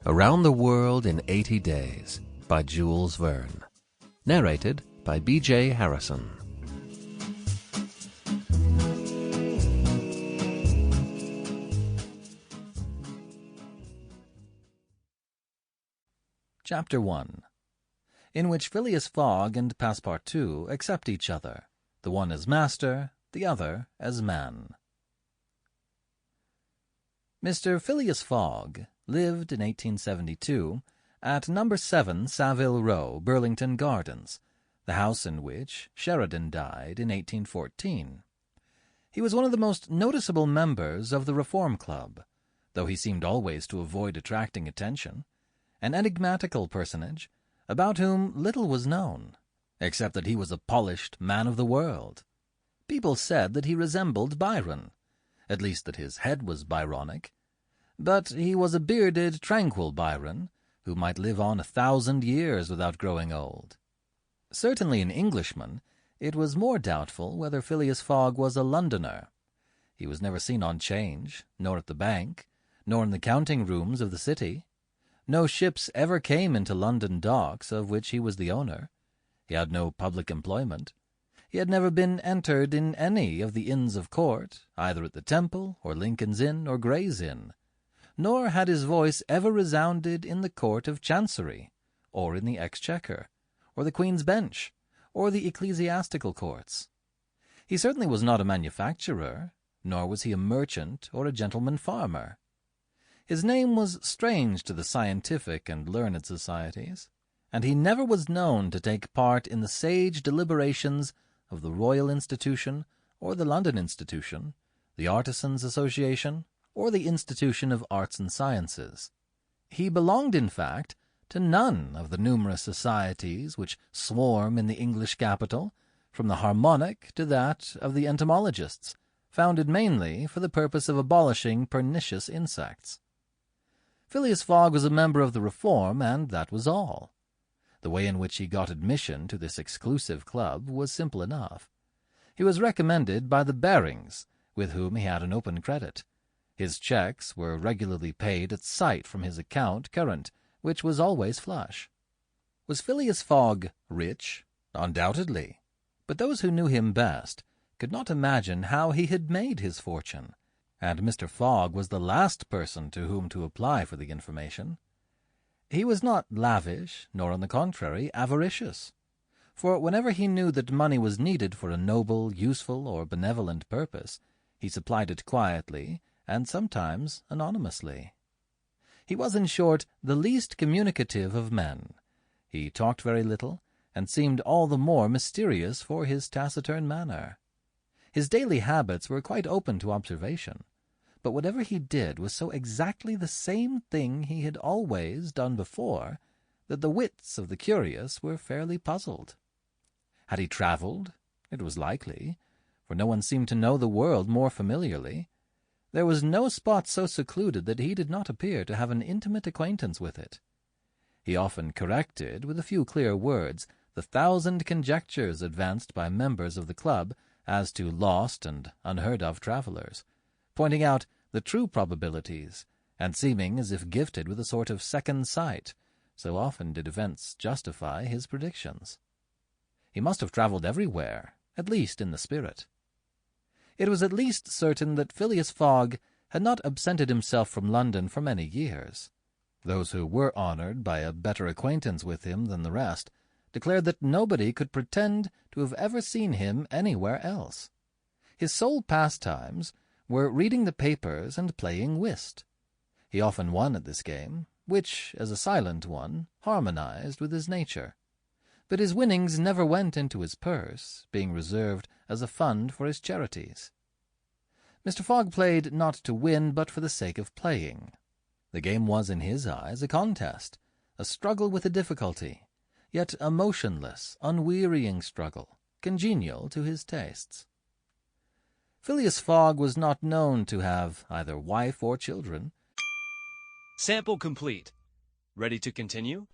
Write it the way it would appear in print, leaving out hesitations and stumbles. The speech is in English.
Around the World in 80 Days by Jules Verne. Narrated by B.J.Harrison. Chapter 1, in which Phileas Fogg and Passepartout accept each other, the one as master, the other as man. Mr. Phileas Fogg lived in 1872 at No. 7 Savile Row, Burlington Gardens, the house in which Sheridan died in 1814. He was one of the most noticeable members of the Reform Club, though he seemed always to avoid attracting attention, an enigmatical personage about whom little was known, except that he was a polished man of the world. People said that he resembled Byron, at least that his head was Byronic, but he was a bearded, tranquil Byron, who might live on 1,000 years without growing old. Certainly an Englishman, it was more doubtful whether Phileas Fogg was a Londoner. He was never seen on 'Change, nor at the bank, nor in the counting rooms of the city. No ships ever came into London docks of which he was the owner. He had no public employment. He had never been entered in any of the Inns of Court, either at the Temple, or Lincoln's Inn, or Gray's Inn. Nor had his voice ever resounded in the Court of Chancery, or in the Exchequer, or the Queen's Bench, or the ecclesiastical courts. He certainly was not a manufacturer, nor was he a merchant or a gentleman farmer. His name was strange to the scientific and learned societies, and he never was known to take part in the sage deliberations of the Royal Institution, or the London Institution, the Artisans' Association, or the Institution of Arts and Sciences. He belonged, in fact, to none of the numerous societies which swarm in the English capital, from the Harmonic to that of the entomologists, founded mainly for the purpose of abolishing pernicious insects. Phileas Fogg was a member of the Reform, and that was all. The way in which he got admission to this exclusive club was simple enough. He was recommended by the Barings, with whom he had an open credit. His checks were regularly paid at sight from his account current, which was always flush. Was Phileas Fogg rich? Undoubtedly. But those who knew him best could not imagine how he had made his fortune, and Mr. Fogg was the last person to whom to apply for the information. He was not lavish, nor on the contrary avaricious, for whenever he knew that money was needed for a noble, useful, or benevolent purpose, he supplied it quietly, and sometimes anonymously. He was, in short, the least communicative of men. He talked very little, and seemed all the more mysterious for his taciturn manner. His daily habits were quite open to observation, but whatever he did was so exactly the same thing he had always done before that the wits of the curious were fairly puzzled. Had he travelled? It was likely, for no one seemed to know the world more familiarly. There was no spot so secluded that he did not appear to have an intimate acquaintance with it. He often corrected, with a few clear words, the 1,000 conjectures advanced by members of the club as to lost and unheard-of travellers, pointing out the true probabilities, and seeming as if gifted with a sort of second sight, so often did events justify his predictions. He must have travelled everywhere, at least in the spirit. It was at least certain that Phileas Fogg had not absented himself from London for many years. Those who were honoured by a better acquaintance with him than the rest declared that nobody could pretend to have ever seen him anywhere else. His sole pastimes were reading the papers and playing whist. He often won at this game, which, as a silent one, harmonized with his nature. But his winnings never went into his purse, being reserved as a fund for his charities. Mr. Fogg played not to win, but for the sake of playing. The game was, in his eyes, a contest, a struggle with a difficulty, yet a motionless, unwearying struggle, congenial to his tastes. Phileas Fogg was not known to have either wife or children. Sample complete. Ready to continue?